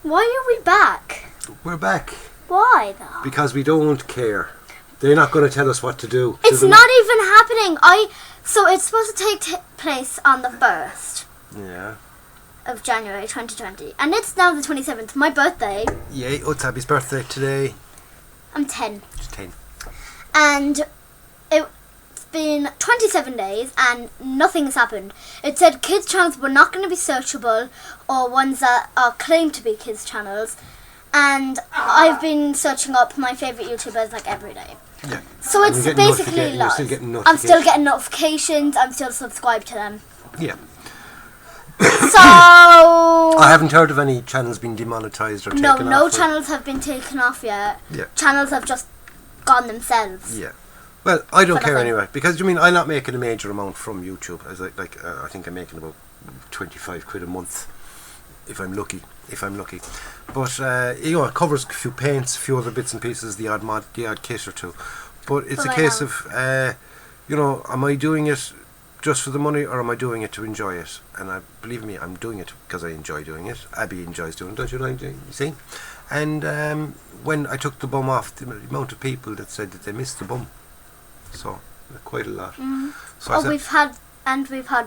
Why are we back? We're back. Why though? Because we don't care. They're not going to tell us what to do. It's not even happening. So it's supposed to take place on the 1st. Yeah. Of January 2020. And it's now the 27th. My birthday. Yay, it's Abby's birthday today. I'm 10. She's 10. And it's been 27 days and nothing's happened. It said kids channels were not going to be searchable or ones that are claimed to be kids channels. And I've been searching up my favourite YouTubers like every day. Yeah. So it's basically lost. I'm still getting notifications. I'm still subscribed to them. Yeah. So I haven't heard of any channels being demonetised or taken off. No channels have been taken off yet. Yeah. Channels have just gone themselves. Yeah. Well, I don't care anyway, because I'm not making a major amount from YouTube. As I think I'm making about 25 quid a month, if I'm lucky. But it covers a few paints, a few other bits and pieces, the odd kit or two. But it's a case of, am I doing it just for the money, or am I doing it to enjoy it? And believe me, I'm doing it because I enjoy doing it. Abby enjoys doing it, don't you like doing it? You see? And when I took the bum off, the amount of people that said that they missed the bum, so quite a lot. Mm-hmm. So we've had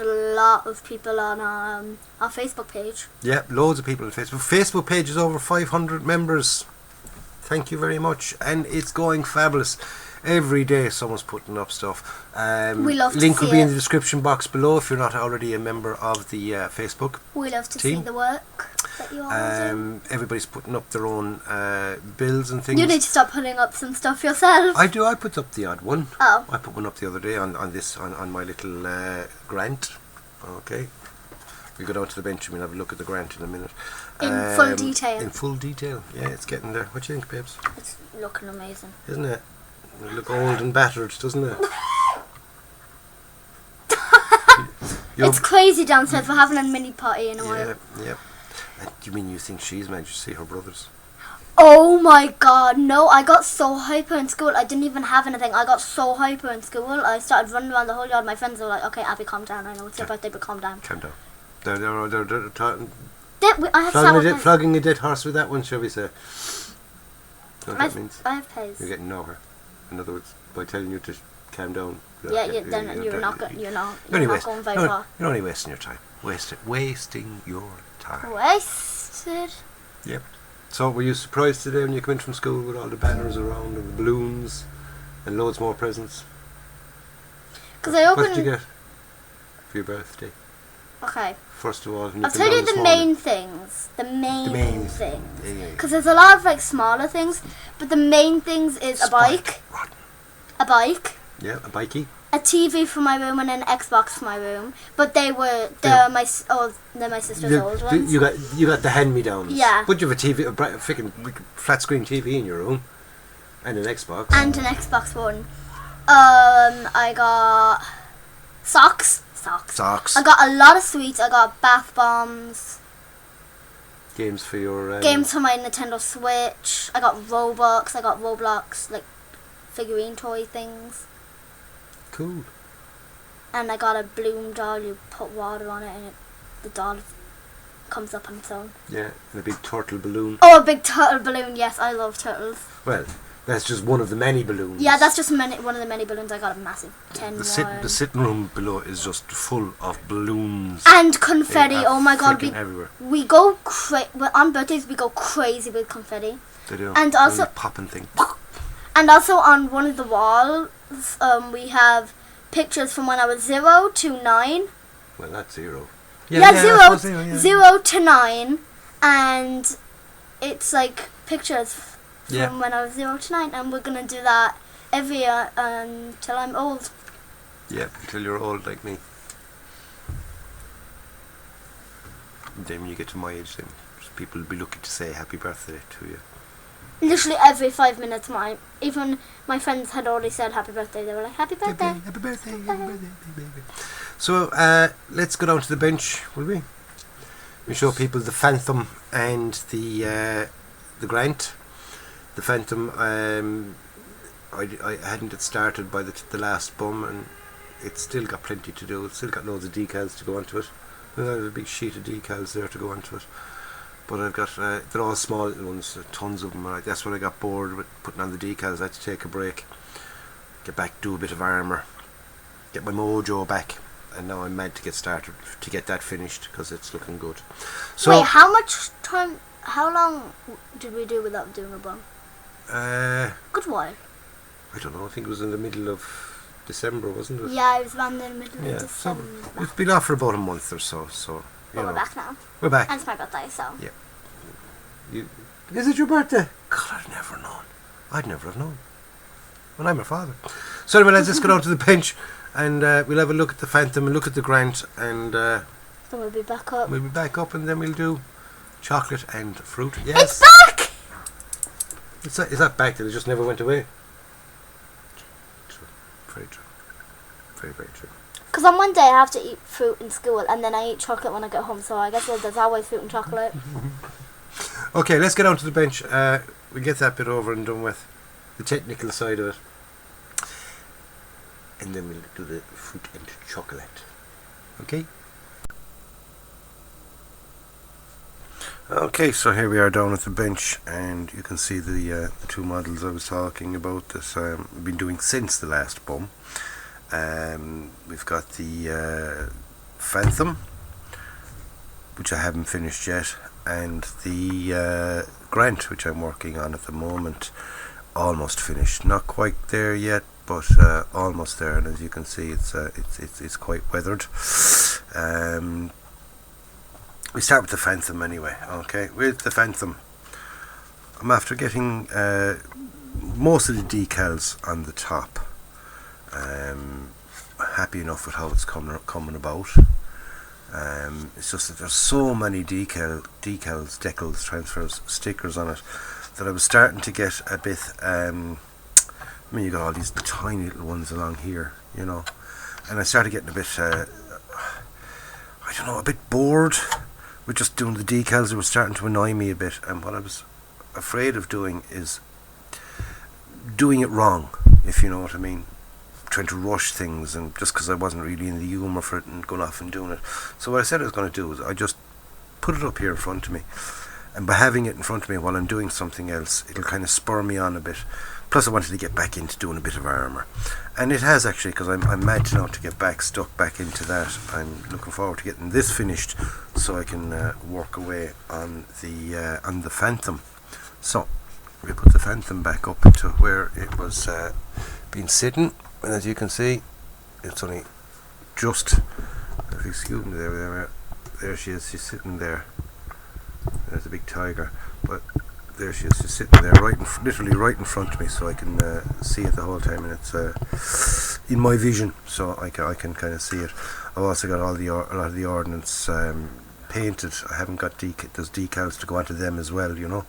a lot of people on our Facebook page. Yeah, loads of people on Facebook. Facebook page is over 500 members. Thank you very much, and it's going fabulous. Every day someone's putting up stuff. We love to link see will be in it. the description box below if you're not already a member of the Facebook We love to team. see the work that you all do. Everybody's putting up their own bills and things. You need to stop putting up some stuff yourself. I do. I put up the odd one. Oh. I put one up the other day on my little grant. Okay. We go down to the bench and we'll have a look at the grant in a minute. In full detail. In full detail. Yeah, it's getting there. What do you think, babes? It's looking amazing. Isn't it? It look old and battered, doesn't it? It's crazy downstairs. We're having a mini party in a while. Yeah. You mean you think she's mad? You see her brothers? Oh my god, no, I got so hyper in school. I didn't even have anything. I got so hyper in school. I started running around the whole yard. My friends were like, okay, Abby, calm down. I know it's your birthday, but calm down. Calm down. They're flogging a dead horse with that one, shall we say? You know what that means? I have pays. You're getting nowhere. In other words, by telling you to calm down. Then you're not going very far. You're only wasting your time. Wasting your time. Wasted. Yep. So were you surprised today when you came in from school with all the banners around and the balloons and loads more presents? Because I opened. What did you get for your birthday? Okay. First of all, I'll tell you the main things. The main things. Because Yeah. there's a lot of smaller things, but the main things is a bike. A bike. Yeah, a bikey. A TV for my room and an Xbox for my room, but they're my sister's old ones. You got the hand-me-downs. Yeah. But you have a TV, a freaking flat screen TV in your room, and an Xbox. And an Xbox One. I got socks. I got a lot of sweets. I got bath bombs. Games for your. Games for my Nintendo Switch. I got Roblox. I got Roblox figurine toy things. Cool. And I got a B.U.M doll. You put water on it and the doll comes up on its own. Yeah, and a big turtle balloon. Oh, a big turtle balloon. Yes, I love turtles. Well, that's just one of the many balloons. Yeah, that's just one of the many balloons. I got a massive 10 The sitting room below is just full of balloons. And confetti. Oh my god, everywhere. We go on birthdays. We go crazy with confetti. They do. And also popping thing. And also on one of the walls, we have pictures from when I was 0 to 9. Well, that's 0. 0 to 9, and it's pictures from when I was 0 to 9, and we're gonna do that every year until I'm old. Yeah, until you're old like me. And then when you get to my age, then people will be looking to say happy birthday to you. Literally every 5 minutes, even my friends had already said happy birthday. They were like, happy birthday. Happy birthday, happy birthday, happy birthday. So, let's go down to the bench, will we? We show people the Phantom and the Grant. The Phantom, I hadn't it started by the last bum, and it's still got plenty to do. It's still got loads of decals to go onto it. There's a big sheet of decals there to go onto it. But I've got they're all small little ones, tons of them. That's when I got bored with putting on the decals. I had to take a break, get back, do a bit of armour, get my mojo back, and now I'm mad to get started to get that finished because it's looking good. So wait, how long did we do without doing a bum? Good while. I don't know. I think it was in the middle of December, wasn't it? Yeah, it was around in the middle of So December. it's been off for about a month or so. So but we're back now. We're back. And it's my birthday, so. Yeah. Is it your birthday? God, I'd never known. I'd never have known. Well, I'm her father. So anyway, let's just go down to the bench and we'll have a look at the Phantom and look at the Grant and then we'll be back up. We'll be back up and then we'll do chocolate and fruit. Yes. It's back! Is that back? That it just never went away? True. Very true. Very, very true. Because on Monday I have to eat fruit in school and then I eat chocolate when I get home, so I guess there's always fruit and chocolate. Okay, let's get on to the bench. We'll get that bit over and done with, the technical side of it. And then we'll do the fruit and chocolate. Okay? Okay, so here we are down at the bench, and you can see the two models I was talking about that I've been doing since the last B.U.M. We've got the Phantom, which I haven't finished yet, and the Grant, which I'm working on at the moment, almost finished. Not quite there yet, but almost there. And as you can see, it's quite weathered. We start with the Phantom anyway. Okay, with the Phantom, I'm after getting most of the decals on the top. Happy enough with how it's coming about. It's just that there's so many decals, transfers, stickers on it that I was starting to get a bit. I mean, you got all these tiny little ones along here, you know, and I started getting a bit. I don't know, a bit bored with just doing the decals. It was starting to annoy me a bit, and what I was afraid of doing is doing it wrong, if you know what I mean. Trying to rush things, and just because I wasn't really in the humour for it and going off and doing it. So what I said I was going to do is I just put it up here in front of me, and by having it in front of me while I'm doing something else, it'll kind of spur me on a bit. Plus I wanted to get back into doing a bit of armour, and it has actually, because I'm mad now to get stuck back into that. I'm looking forward to getting this finished so I can work away on the Phantom. So we put the Phantom back up to where it was been sitting. And as you can see, it's only just, excuse me, there she is, she's sitting there. There's a big tiger, but there she is, she's sitting there, literally right in front of me, so I can see it the whole time, and it's in my vision, so I can kind of see it. I've also got a lot of the ordnance painted. I haven't got there's decals to go onto them as well, you know.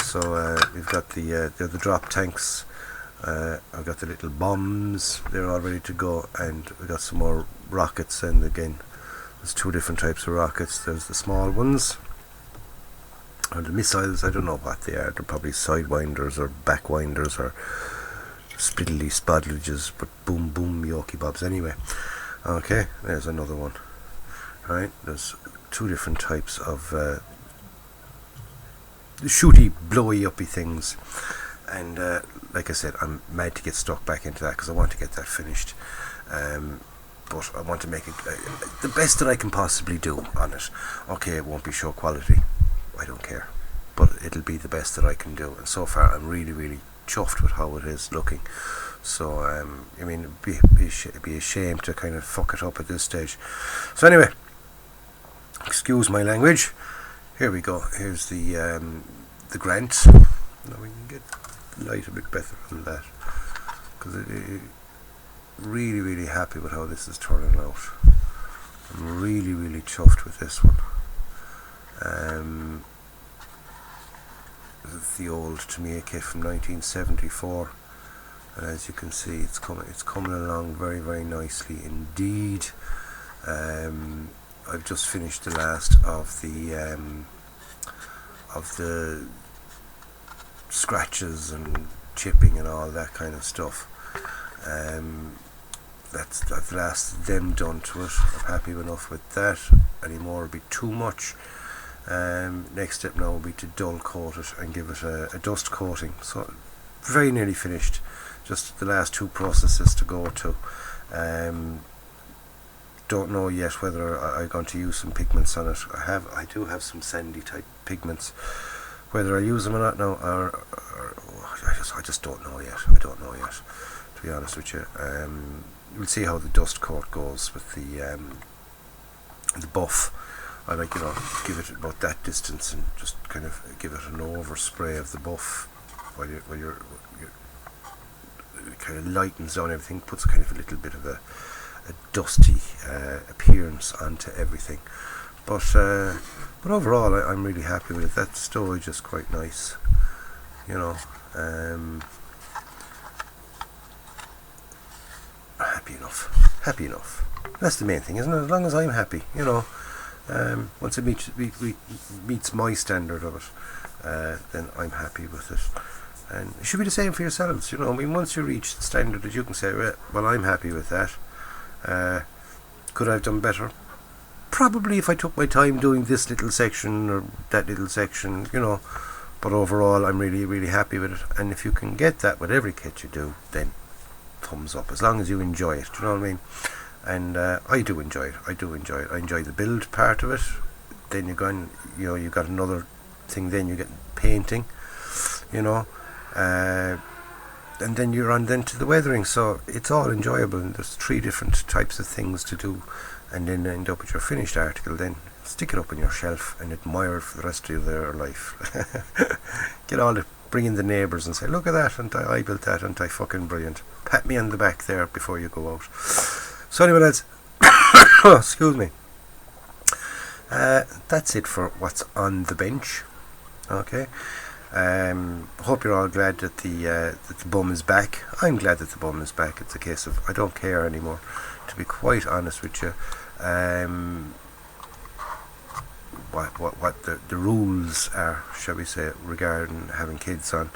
So we've got the drop tanks. I've got the little bombs, they're all ready to go, and we've got some more rockets, and again there's two different types of rockets. There's the small ones, or the missiles, I don't know what they are. They're probably sidewinders or backwinders or spiddly spodlages, but boom boom yoki bobs anyway. Okay, there's another one. Right, there's two different types of shooty blowy uppy things. And like I said, I'm mad to get stuck back into that because I want to get that finished. But I want to make it the best that I can possibly do on it. Okay, it won't be show quality, I don't care, but it'll be the best that I can do. And so far, I'm really, really chuffed with how it is looking. So I mean, it'd be a shame to kind of fuck it up at this stage. So anyway, excuse my language. Here we go. Here's the Grant. Now we can get light a bit better than that, because really, really happy with how this is turning out. I'm really, really chuffed with this one. This is the old Tamiya kit from 1974, and as you can see, it's coming along very, very nicely indeed. I've just finished the last of the scratches and chipping and all that kind of stuff. That's the last of them done to it. I'm happy enough with that. Any more would be too much. Next step now will be to dull coat it and give it a dust coating. So very nearly finished, just the last 2 processes to go to. Don't know yet whether I'm going to use some pigments on it. I do have some sandy type pigments. Whether I use them or not now, or I just don't know yet. I don't know yet, to be honest with you. We'll see how the dust coat goes with the buff. I like, give it about that distance and just kind of give it an overspray of the buff while you're it kind of lightens down everything, puts kind of a little bit of a dusty appearance onto everything. But overall, I'm really happy with it. That stowage is quite nice, happy enough. That's the main thing, isn't it? As long as I'm happy, once it meets my standard of it, then I'm happy with it. And it should be the same for yourselves, once you reach the standard that you can say, well, I'm happy with that. Could I have done better? Probably, if I took my time doing this little section or that little section, but overall I'm really, really happy with it. And if you can get that with every kit you do, then thumbs up, as long as you enjoy it, do you know what I mean? And I do enjoy it. I enjoy the build part of it. Then you go and, you got another thing, then you get painting, and then you're on then to the weathering. So it's all enjoyable, and there's 3 different types of things to do, and then end up with your finished article. Then stick it up on your shelf and admire it for the rest of their life. Bring in the neighbours and say, look at that, and I built that, and I fucking brilliant. Pat me on the back there before you go out. So anyway, lads, excuse me. That's it for what's on the bench. Okay. Hope you're all glad that the B.U.M is back. I'm glad that the B.U.M is back. It's a case of I don't care anymore, to be quite honest with you. What the rules are, shall we say, regarding having kids on.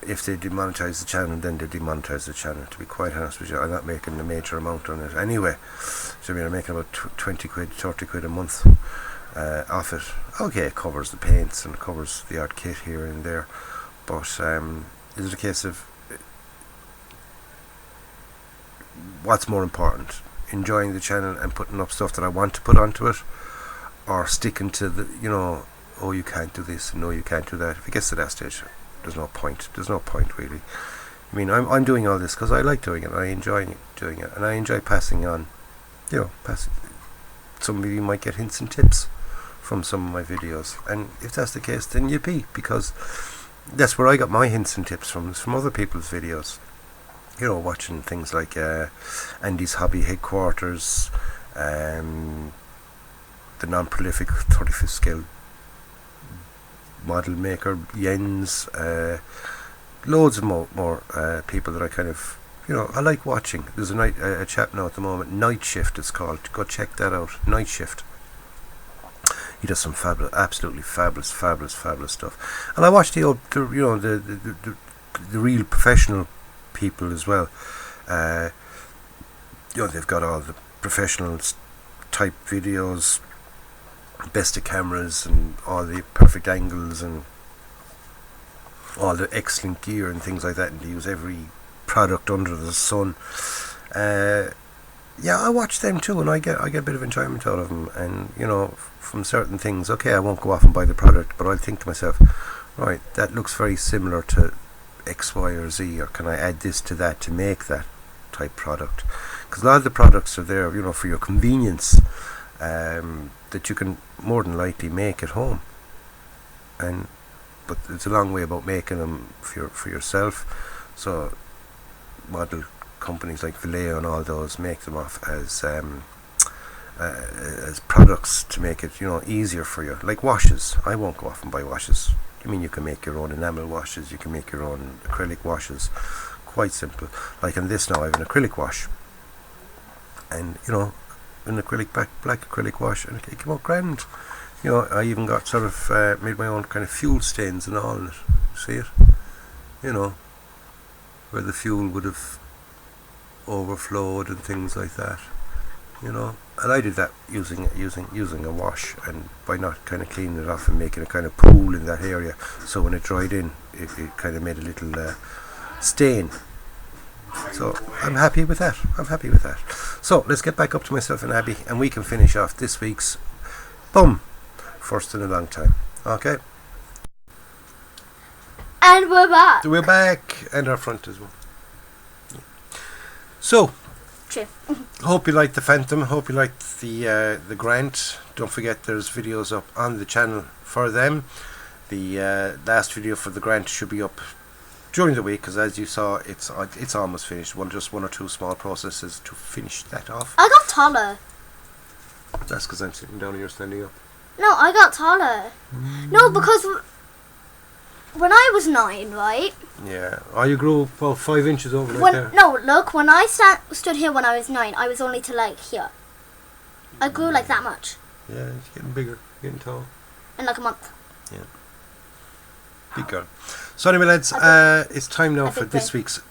If they demonetize the channel, then they demonetize the channel. To be quite honest with you, I'm not making a major amount on it anyway. So I'm making about 20 quid, 30 quid a month off it. Okay, it covers the paints and it covers the odd kit here and there, but is it a case of what's more important, enjoying the channel and putting up stuff that I want to put onto it, or sticking to the, oh, you can't do this and no, you can't do that? If it gets to that stage, there's no point really. I mean, I'm doing all this because I like doing it, I enjoy doing it, and I enjoy passing on, some of you might get hints and tips from some of my videos, and if that's the case, then yippee, because that's where I got my hints and tips from other people's videos. Watching things like Andy's Hobby Headquarters, the non-prolific 35th scale model maker Jens, loads of more people that I kind of, I like watching. There's a chap now at the moment, Night Shift it's called, go check that out, Night Shift. He does some absolutely fabulous stuff. And I watch the real professional people as well. They've got all the professional type videos, best of cameras, and all the perfect angles, and all the excellent gear and things like that, and they use every product under the sun. I watch them too, and I get a bit of enjoyment out of them. And from certain things, okay, I won't go off and buy the product, but I'll think to myself, right, that looks very similar to X, Y, or Z, or can I add this to that to make that type product? Because a lot of the products are there, for your convenience, that you can more than likely make at home. But it's a long way about making them for yourself. So model companies like Vallejo and all those make them off as products to make it easier for you, like washes. I won't go off and buy washes. I mean, you can make your own enamel washes, you can make your own acrylic washes, quite simple. Like in this now, I have an acrylic wash, and an acrylic black acrylic wash, and it came out grand. I even got sort of made my own kind of fuel stains and all in it. See it? Where the fuel would have overflowed and things like that. And I did that using a wash, and by not kind of cleaning it off and making a kind of pool in that area, so when it dried in, it kind of made a little stain. So I'm happy with that. So let's get back up to myself and Abby, and we can finish off this week's bum first in a long time. Okay. And we're back. We're back, and our front as well. So. True. Hope you liked the Phantom. Hope you liked the Grant. Don't forget there's videos up on the channel for them. The last video for the Grant should be up during the week, because as you saw, it's almost finished. Just one or two small processes to finish that off. I got taller. That's because I'm sitting down and you're standing up. No, I got taller. No, because when I was 9, right? Yeah. Oh, you grew about 5 inches over there. No, look, when I stood here when I was 9, I was only to like here. I grew like that much. Yeah, it's getting bigger, getting tall. In like a month. Yeah. Big girl. So anyway, lads, it's time now for this week's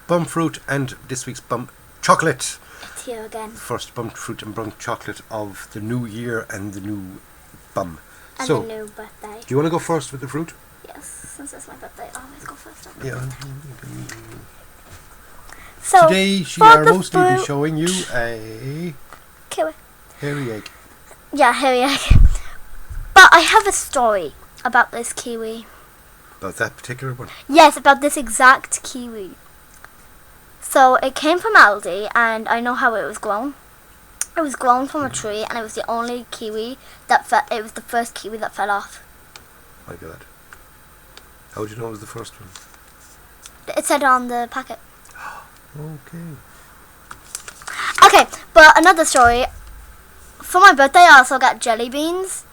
bum fruit and this week's bum chocolate. It's here again. First bum fruit and bum chocolate of the new year and the new bum. And so, the new birthday. Do you want to go first with the fruit? Yes, since it's my birthday, I always go first. Yeah. So today she are mostly be showing you a kiwi. Hairy egg. Yeah, hairy egg. But I have a story about this kiwi. About that particular one? Yes, about this exact kiwi. So it came from Aldi, and I know how it was grown. It was grown from a tree, and it was the only kiwi that it was the first kiwi that fell off. My God. How would you know it was the first one? It said on the packet. Okay. Okay, but another story. For my birthday, I also got jelly beans,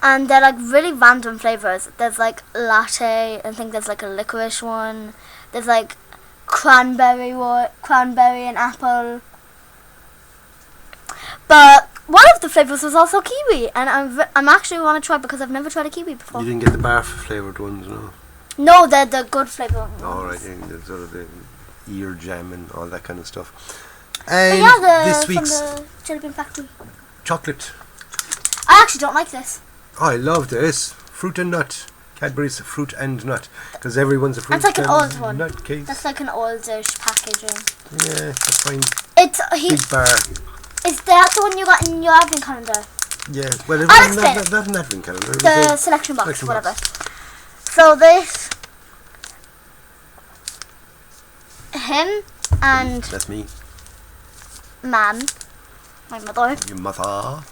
and they're like really random flavors. There's like latte, I think there's like a licorice one. There's like cranberry and apple. But one of the flavors was also kiwi, and I'm actually want to try because I've never tried a kiwi before. You didn't get the barf flavoured ones, no? No, they're the good flavour ones. Alright, the sort of the ear jam and all that kind of stuff. And but yeah, this week's from the jelly bean factory. Chocolate. I actually don't like this. Oh, I love this. Fruit and nut. Cadbury's fruit and nut. Because everyone's a fruit That's like and an old one. nut case. That's like an oldish packaging. Yeah, that's fine. It's Big bar. Is that the one you got in your advent calendar? Yeah, well, it I'll was explain not an advent calendar. It The was a selection box, selection whatever. box. So this, him and That's me. Mam, my mother, Your mother.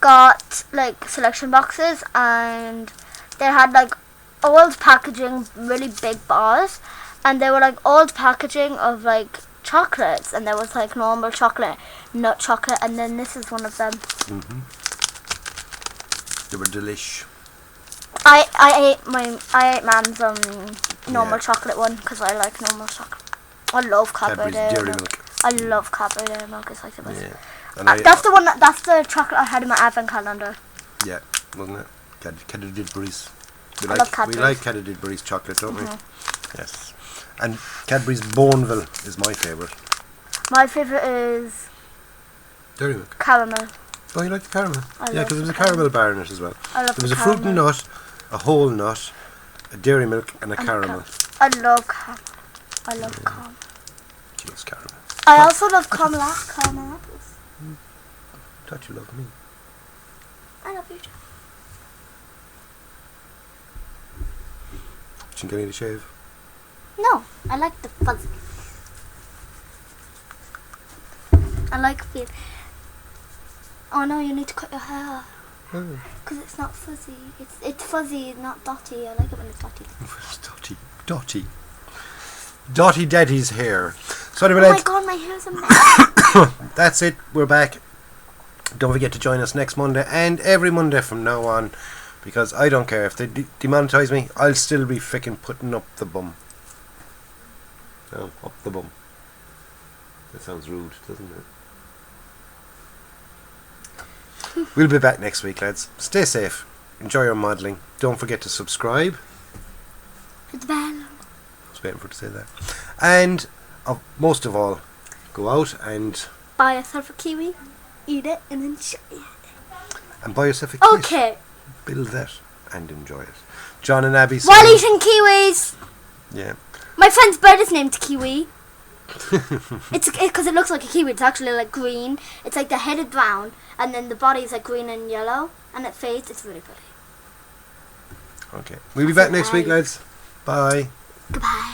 got like selection boxes, and they had like old packaging, really big bars, and they were like old packaging of like chocolates, and there was like normal chocolate, nut chocolate, and then this is one of them. They were delish. I ate Mam's normal Yeah. chocolate one because I like normal chocolate. I love Cadbury Cadbury's Dairy Dairy Milk. Milk. I love Cadbury Dairy Milk. It's like the best. Yeah. And That's the one. That's the chocolate I had in my advent calendar. Yeah, wasn't it? Cadbury's. We I love like Cadbury's. Cadbury's chocolate, don't we? Yes. And Cadbury's Bourneville is my favourite. My favourite is Dairy Milk. caramel. Oh, you like the caramel? I Yeah, love because there was a the caramel. caramel bar in it as well. I love There was the a fruit and caramel. nut, a whole nut, a Dairy Milk, and a caramel. I love caramel. I love caramel. She loves caramel. I also love caramel apples. Thought you loved me. I love you too. Didn't get me to shave. No, I like the fuzzy. I like the. Oh no, you need to cut your hair Oh. because it's not fuzzy. It's fuzzy, not dotty. I like it when it's dotty. Dotty. Dotty Daddy's hair. So anyway, Oh my lads, god, my hair's a mess. that's it. We're back. Don't forget to join us next Monday and every Monday from now on, because I don't care if they demonetize me. I'll still be frickin' putting up the bum. No, up the bum. That sounds rude, doesn't it? We'll be back next week, lads. Stay safe. Enjoy your modelling. Don't forget to subscribe. Hit the bell. I was waiting for it to say that. And most of all, go out and Buy yourself a kiwi. eat it and enjoy it. And buy yourself a kit. Okay. Build that and enjoy it. John and Abby. While eating kiwis. Yeah. My friend's bird is named Kiwi. It's because it looks like a kiwi. It's actually like green. It's like the head is brown, and then the body is like green and yellow, and it fades. It's really pretty. Okay. We'll be back next week, lads. Bye. Goodbye.